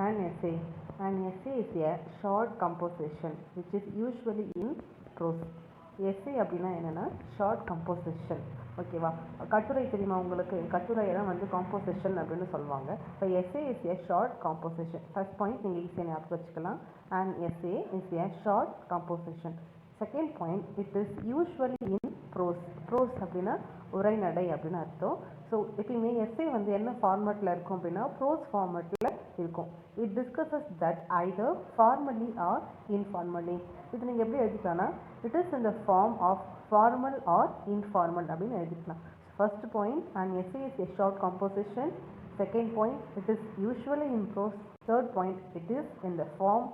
An essay. An essay is a short composition which is usually in prose. essay அப்படின்னா என்னென்னா short composition. ஓகேவா? கட்டுரை தெரியுமா உங்களுக்கு? கட்டுரையை தான் வந்து காம்போசிஷன் அப்படின்னு சொல்லுவாங்க. இப்போ essay is a short composition. First point நீங்கள் ஈஸியாக ஞாபகம் வச்சுக்கலாம். An essay is a short composition. Second point, it is usually in prose. Prose அப்படின்னா உரைநடை அப்படின்னு அர்த்தம். ஸோ எப்பயுமே எஸ்ஏ வந்து என்ன ஃபார்மேட்டில் இருக்கும் அப்படின்னா ப்ரோஸ் ஃபார்மேட்டில் இருக்கும். It discusses that either formally or informally. இது நீங்கள் எப்படி எழுதிக்கலாம்னா it is in the form of formal or informal அப்படின்னு எழுதிக்கலாம். First point, and essay is a short composition. Second point, it is usually in prose. Third point, it is in the form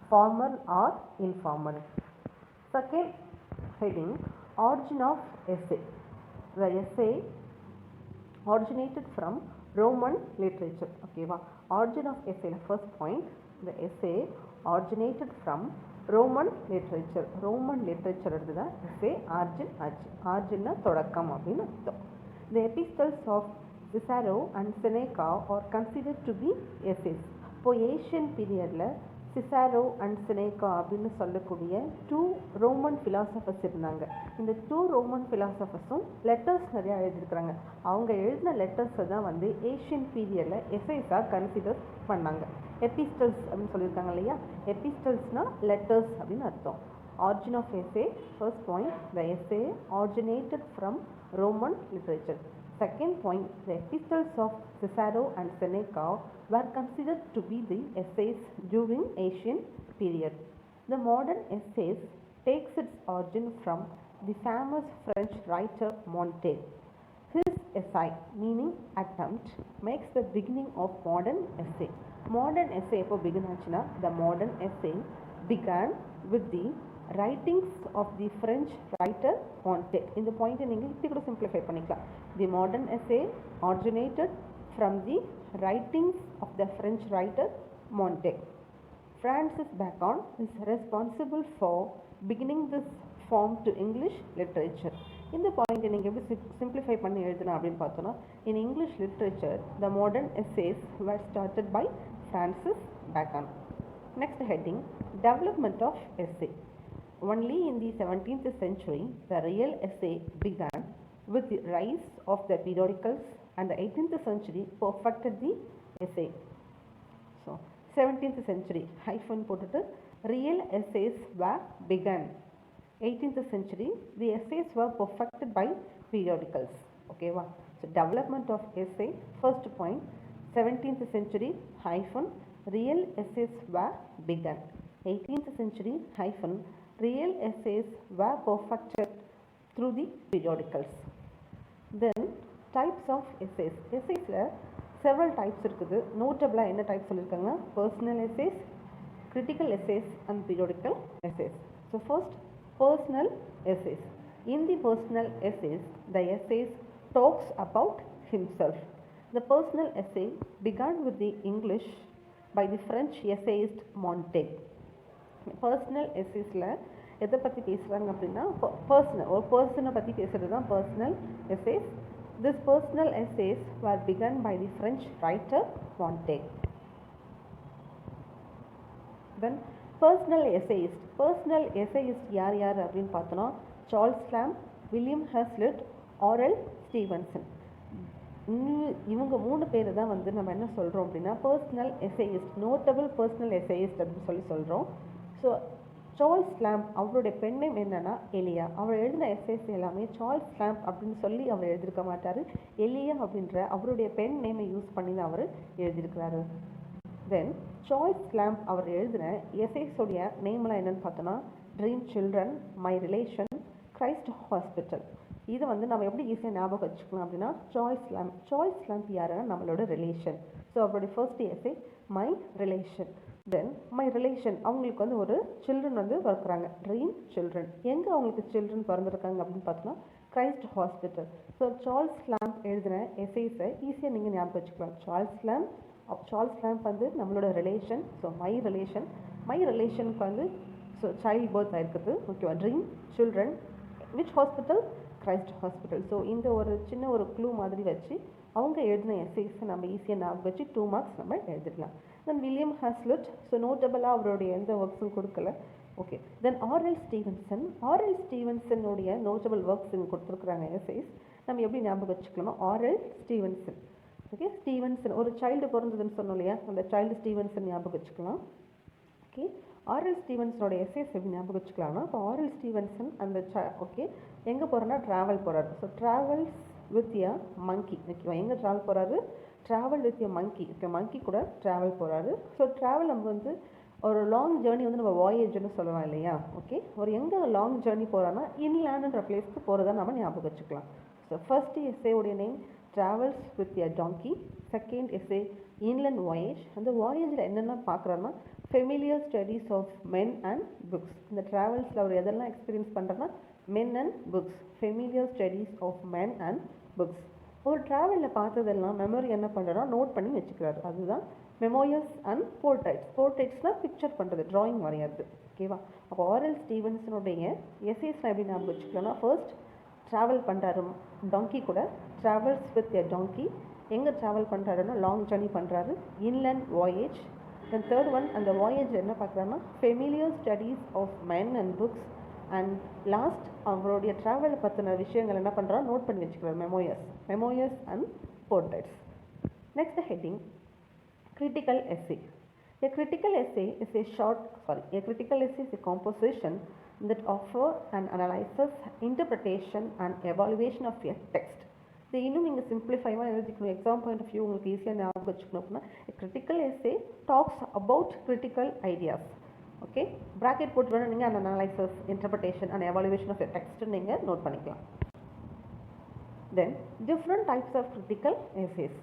formal or informal. Second heading, origin of essay. The essay originated from Roman literature. Okay, origin of essay. First point, the essay originated from Roman literature. Roman literature is the essay origin. Origin தொடக்கம் அப்படின்னு அர்த்தம். The epistles of Cicero and Seneca are considered to be essays. இப்போ Asian பீரியடில் Cesaro and Seneca அப்படின்னு சொல்லக்கூடிய 2 Roman philosophers இருந்தாங்க. இந்த 2 Roman ஃபிலாசபர்ஸும் letters நிறையா எழுதியிருக்கிறாங்க. அவங்க எழுதின லெட்டர்ஸை தான் வந்து ஏஷியன் பீரியடில் எஸ்ஐஸாக கன்சிடர் பண்ணாங்க. எபிஸ்டல்ஸ் அப்படின்னு சொல்லியிருக்காங்க இல்லையா? எபிஸ்டல்ஸ்னால் லெட்டர்ஸ் அப்படின்னு அர்த்தம். Origin of essay. First point, the essay originated from Roman literature. Second point, the epistles of Cicero and Seneca were considered to be the essays during Asian period. The modern essays takes its origin from the famous French writer Montaigne. His essay, meaning attempt, makes the beginning of modern essay. Modern essay எப்போ begin ஆச்சுன்னா, the modern essay began with the writings of the French writer Montaigne. இந்த பாயிண்ட்டை நீங்கள் இப்படி கூட simplify பண்ணிக்கலாம். The modern essay originated from the writings of the French writer Montaigne. Francis Bacon is responsible for beginning this form to English literature. இந்த பாயிண்ட்டை நீங்கள் எப்படி சிம்பிளிஃபை பண்ணி எழுதணும் அப்படின்னு பார்த்தோன்னா, in English literature the modern essays were started by Francis Bacon. Next heading, development of essay. Only in the 17th century the real essay began with the rise of the periodicals, and the 18th century perfected the essay. So 17th century hyphen போட்டுட்டு real essays were begun. 18th century the essays were perfected by periodicals. Okay va? So development of essay. First point, 17th century hyphen real essays were begun. 18th century hyphen real essays were perfected through the periodicals. Then types of essays. Essaysல several types இருக்குது. நோட்டபிளாக என்ன type சொல்லியிருக்காங்க? personal essays, critical essays and periodical essays. So first, personal essays. In the personal essays, the essays talks about himself. The personal essay began with the English by the French essayist Montaigne. Personal எஸ்ஸேஸில் எதை பற்றி பேசுகிறாங்க அப்படின்னா, ஒரு பர்சனை பற்றி பேசுகிறது தான் personal essays. This personal essays were begun by the French writer Montaigne. Then personal essayist. Personal essayist யார் யார் அப்படின்னு பார்த்தோன்னா, சார்ல்ஸ் லாம், வில்லியம் ஹேஸ்லிட், ஆரல் ஸ்டீவன்சன். இவங்க 3 பேர் தான் வந்து நம்ம என்ன சொல்கிறோம் அப்படின்னா பர்சனல் எஸ்ஸேயிஸ்ட், நோட்டபிள் பர்சனல் எஸ்ஸேயிஸ்ட் அப்படின்னு சொல்கிறோம். ஸோ சார்ல்ஸ் லாம்ப், அவருடைய பெண் நேம் என்னன்னா எலியா. அவர் எழுதின எஸ்ஸேஸ் எல்லாமே சார்ல்ஸ் லாம்ப் அப்படின்னு சொல்லி அவர் எழுதியிருக்க மாட்டார். எலியா அப்படின்ற அவருடைய பெண் நேமை யூஸ் பண்ணி தான் அவர் எழுதியிருக்கிறாரு. தென் சார்ல்ஸ் லாம்ப் அவர் எழுதின எஸ்ஸேஸோடைய நேம்லாம் என்னென்னு பார்த்தோன்னா, dream children, my relation, Christ hospital. இது வந்து நம்ம எப்படி ஈஸியாக ஞாபகம் வச்சுக்கலாம் அப்படின்னா, சார்ல்ஸ் லாம்ப். சார்ல்ஸ் லாம்ப் யாருன்னா நம்மளோட ரிலேஷன். ஸோ அவருடைய first essay my relation. Then my relation, அவங்களுக்கு வந்து ஒரு சில்ட்ரன் வந்து பிறக்கிறாங்க, ட்ரீம் சில்ட்ரன். எங்கே அவங்களுக்கு சில்ட்ரன் பிறந்திருக்காங்க அப்படின்னு பார்த்தோன்னா, Christ hospital. So Charles lamp எழுதின எஸ்ஸேஸை ஈஸியாக நீங்கள் ஞாபகம் வச்சுக்கலாம். சார்ல்ஸ் லாம்ப் வந்து நம்மளோட ரிலேஷன். ஸோ மை ரிலேஷனுக்கு வந்து ஸோ சைல்ட் பர்த் ஆயிருக்குது. ஓகேவா? Dream children, which hospital? Christ hospital. So இந்த ஒரு சின்ன ஒரு க்ளூ மாதிரி வச்சு அவங்க எழுதின எஸ்ஏஸை நம்ம ஈஸியாக ஞாபகம் வச்சு 2 மார்க்ஸ் நம்ம எழுதிடலாம். தென் வில்லியம் ஹாஸ்லிட், ஸோ நோட்டபிளாக அவருடைய எந்த ஒர்க்ஸும் கொடுக்கல. ஓகே, தென் ஆர்எல் ஸ்டீவன்சனுடைய நோட்டபிள் ஒர்க்ஸ் இங்கே கொடுத்துருக்குறாங்க எஸ்ஏஸ். நம்ம எப்படி ஞாபகம் வச்சுக்கலாமா, ஆர்எல் ஸ்டீவன்சன். ஓகே, ஸ்டீவன்சன் ஒரு சைல்டு பிறந்ததுன்னு சொன்னோம் இல்லையா, அந்த சைல்டு ஸ்டீவன்சன் ஞாபகம் வச்சுக்கலாம். ஓகே, ஆர்எல் ஸ்டீவன்ஸனோட எஸ்ஏஸ் எப்படி ஞாபகம் வச்சுக்கலாம்னா, இப்போ ஆர்எல் ஸ்டீவன்சன் அந்த ஓகே எங்கே போகிறோன்னா ட்ராவல் போகிறாரு. So travels with a monkey. ஓகேவா, எங்கே ட்ராவல் போகிறாரு, travel with a monkey. Okay, monkey கூட ட்ராவல் போகிறாரு. ஸோ ட்ராவல் நம்ம வந்து ஒரு லாங் ஜேர்னி வந்து நம்ம வாயேஜ்னு சொல்லலாம் இல்லையா. ஓகே, ஒரு எங்கே லாங் ஜேர்னி போகிறான்னா இன்லேண்டுன்ற பிளேஸ்க்கு போகிறதா நம்ம ஞாபகம் வச்சுக்கலாம். ஸோ ஃபர்ஸ்ட் எஸ்ஏவுடைய name travels with a donkey. Second essay inland voyage. அந்த வாயேஜில் என்னென்ன பார்க்குறோன்னா familiar studies of men and books. இந்த ட்ராவல்ஸில் அவர் எதெல்லாம் எக்ஸ்பீரியன்ஸ் பண்ணுறேன்னா men and books, familiar studies of men and books. ஒரு ட்ராவலில் பார்த்ததெல்லாம் மெமரி என்ன பண்ணுறோன்னா நோட் பண்ணி வச்சுக்கிறாரு. அதுதான் மெமோயர்ஸ் அண்ட் போர்ட்ரைட்ஸ். போர்ட்ரைட்ஸ்னால் பிக்சர் பண்ணுறது, ட்ராயிங் வரைகிறது. ஓகேவா, அப்போ ஆர்எல் ஸ்டீவன்சனுடைய எஸ்ஏஸ்லாம் எப்படி ஞாபகம் வச்சுக்கலாம்னா, ஃபர்ஸ்ட் ட்ராவல் பண்ணுறாரு டாங்கி கூட, ட்ராவல்ஸ் வித் எ டாங்கி. எங்கே ட்ராவல் பண்ணுறாருன்னா லாங் ஜர்னி பண்ணுறாரு, inland voyage. Then third one, அந்த வாயேஜ் என்ன பார்க்குறாருன்னா familiar studies of men and books. And last அவங்களுடைய ட்ராவலை பற்றின விஷயங்கள் என்ன பண்ணுறாரு நோட் பண்ணி வச்சுக்கிறார், memoirs and portraits. Next heading critical essay. A critical essay is a composition that offer and analyzes interpretation and evaluation of a text. இது இன்னும் நீங்கள் சிம்பிளிஃபைவாக எழுதிக்கணும். எக்ஸாம் பாயிண்ட் ஆஃப் வியூ உங்களுக்கு ஈஸியாக ஞாபகம் வச்சுக்கணும் அப்படின்னா, critical essay talks about critical ideas. Okay, bracket போட்டு வேணும் நீங்கள் அந்த analysis, interpretation and evaluation of a text நீங்கள் நோட் பண்ணிக்கலாம். Then different types of critical essays.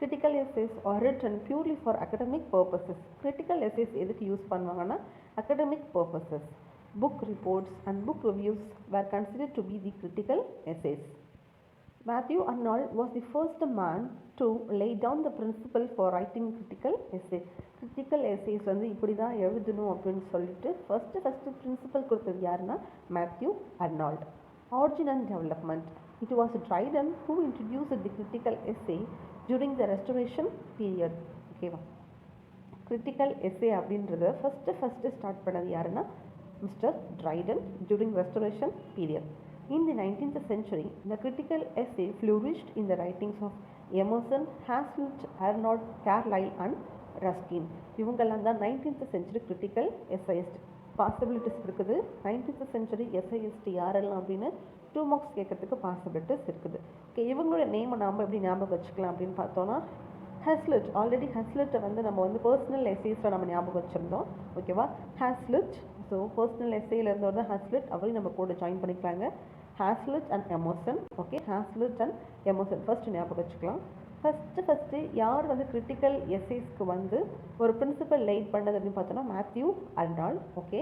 Critical essays are written purely for academic purposes. Critical essays எதுக்கு use பண்ணுவாங்கன்னா academic purposes. Book reports and book reviews were considered to be the critical essays. Matthew Arnold was the first man to lay down the principle for writing critical essay. Critical essays வந்து இப்படி தான் எழுதணும் அப்படின்னு சொல்லிட்டு first principle கொடுத்தது யாருன்னா Matthew Arnold. Origin and development. It was Dryden who introduced the critical essay during the restoration period. ஓகேவா, critical essay அப்படின்றத ஃபர்ஸ்ட் ஸ்டார்ட் பண்ணது யாருன்னா mister Triton during restoration period. In the 19th century, the critical essay flourished in the writings of Emerson, Hazlitt, Arnold, Carlyle and Ruskin. இவங்கெல்லாம் தான் 19th century critical essayist. Possibilities இருக்குது. 19th century essayist யாரெல்லாம் அப்படின்னு 2 marks கேட்கறதுக்கு possibilities இருக்குது. Okay, இவங்களோட நேமை நாம் எப்படி ஞாபகம் வச்சுக்கலாம் அப்படின்னு பார்த்தோன்னா, ஹாஸ்லிட். ஆல்ரெடி ஹாஸ்லிட்டை வந்து நம்ம வந்து பர்சனல் எஸ்ஸேஸில் நம்ம ஞாபகம் வச்சுருந்தோம். ஓகேவா, ஹாஸ்லிட். ஸோ பர்சனல் எஸ்ஸேயில் இருந்தவர் தான் ஹாஸ்லிட், அவரையும் நம்ம கூட ஜாயின் பண்ணிக்கலாங்க. Hazlitt and Emerson. Okay, Hazlitt and Emerson first ஞாபகம் வச்சுக்கலாம். ஃபஸ்ட்டு யார் வந்து கிரிட்டிக்கல் எஸ்ஸேஸ்க்கு வந்து ஒரு பிரின்சிபல் லைட் பண்ணது அப்படின்னு பார்த்தோன்னா மேத்யூ அர்னால்ட். ஓகே,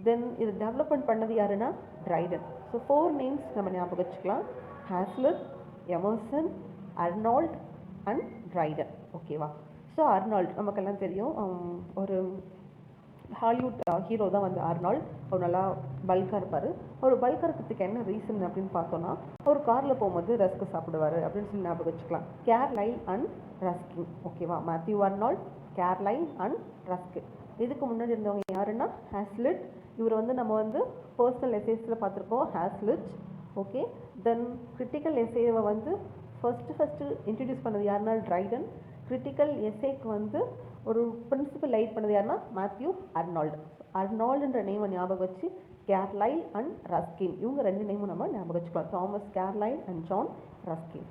தென் இது டெவலப்மெண்ட் பண்ணது யாருன்னா ட்ரைடன். ஸோ 4 நேம்ஸ் நம்ம ஞாபகம் வச்சுக்கலாம், Hazlitt, Emerson, Arnold and Triton. ஓகேவா, ஸோ அர்னால்ட் நமக்கெல்லாம் தெரியும், ஒரு ஹாலிவுட் ஹீரோ தான் வந்து அர்னால்ட். அவர் நல்லா பல்காக இருப்பார். ஒரு பல்காக இருக்கிறதுக்கு என்ன ரீசன் அப்படின்னு பார்த்தோன்னா, ஒரு காரில் போகும்போது ரஸ்க்கு சாப்பிடுவார் அப்படின்னு சொல்லி ஞாபகம் வச்சுக்கலாம். கேர்லைல் அண்ட் ரஸ்கின். ஓகேவா, மேத்யூ அர்னால்ட், கேர்லைல் அண்ட் ரஸ்கின். இதுக்கு முன்னாடி இருந்தவங்க யாருன்னா ஹாஸ்லிட். இவர் வந்து நம்ம வந்து பர்சனல் எஸ்ஸேஸில் பார்த்துருக்கோம், ஹாஸ்லிட். ஓகே, தென் கிரிட்டிக்கல் எஸ்ஸேவை வந்து ஃபஸ்ட்டு இன்ட்ரடியூஸ் பண்ணது யாருன்னா ட்ரைடன். கிரிட்டிக்கல் எஸ்ஸேக்கு வந்து ஒரு பிரின்சிபல் லைட் பண்ணது யாருன்னா மேத்யூ அர்னால்ட். அர்னால்டுன்ற நேமை ஞாபகம் வச்சு கேர்லைல் அண்ட் ரஸ்கின், இவங்க 2 நேமும் நம்ம ஞாபகம் வச்சுக்கலாம், Thomas Carlyle and John Ruskin.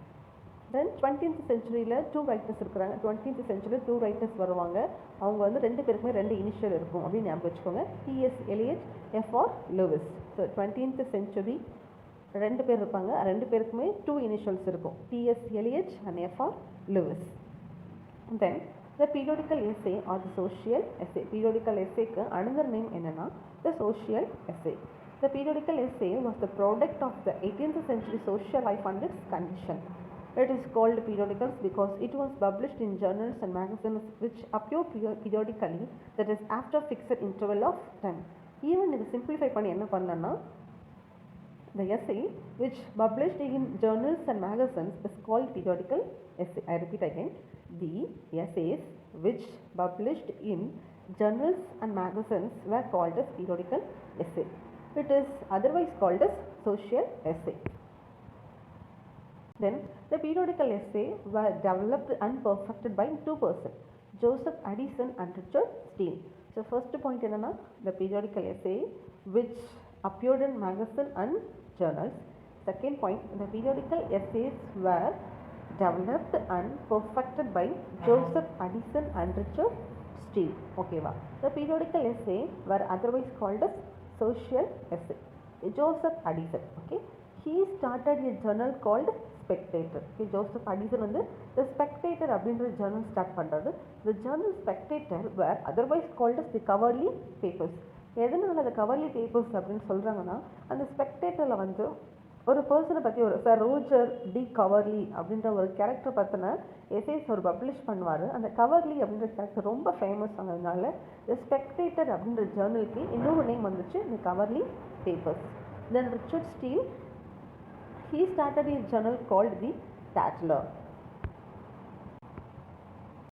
Then 20th centuryயில் 2 ரைட்டர்ஸ் இருக்கிறாங்க. 20th century 2 ரைட்டர்ஸ் வருவாங்க. அவங்க வந்து 2 பேருக்குமே 2 இனிஷியல் இருக்கும் அப்படின்னு ஞாபகம் வச்சுக்கோங்க, T.S. Eliot, F.R. Lewis. So 20th century 2 பேர் இருப்பாங்க, 2 பேருக்குமே 2 இனிஷியல்ஸ் இருக்கும், T.S. Eliot and F.R. Lewis. Then the periodical essay or the social essay. Periodical essayக்கு another name என்னன்னா the social essay. The periodical essay was the product of the 18th century social life and its condition. It is called periodicals because it was published in journals and magazines which appear periodically, that is after fixed interval of time. Even இது simplify பண்ணி என்ன பண்ணலன்னா The essay which published in journals and magazines is called periodical essay. I repeat again, the essays which published in journals and magazines were called as periodical essay. It is otherwise called as social essay. Then the periodical essay were developed and perfected by two persons, Joseph Addison and Richard Steele. So first point enna, the periodical essay which appeared in magazine and journals. Second point, the periodical essays were developed and perfected by Joseph Addison and Richard Steele. Okay, wow. The periodical essay were otherwise called as social essay. Joseph Addison, okay, he started a journal called Spectator. Okay, Joseph Addison வந்து the Spectator அப்படின்ற journal start பண்றாரு. The journal Spectator were otherwise called as the Coverley Papers. எதனால அந்த கவர்லி papers அப்படின்னு சொல்கிறாங்கன்னா, அந்த ஸ்பெக்டேட்டரில் வந்து ஒரு பர்சனை பற்றி ஒரு சார் ரோஜர் டி கவர்லி அப்படின்ற ஒரு கேரக்டர் பற்றின எஸ்ஏஸ் ஒரு பப்ளிஷ் பண்ணுவார். அந்த கவர்லி அப்படின்ற கேரக்டர் ரொம்ப ஃபேமஸ் ஆனதுனால த ஸ்பெக்டேட்டர் அப்படின்ற ஜேர்னலுக்கு இன்னொரு நேம் வந்துச்சு, இந்த Coverley papers. Then Richard Steele, he started a journal called the Tatler.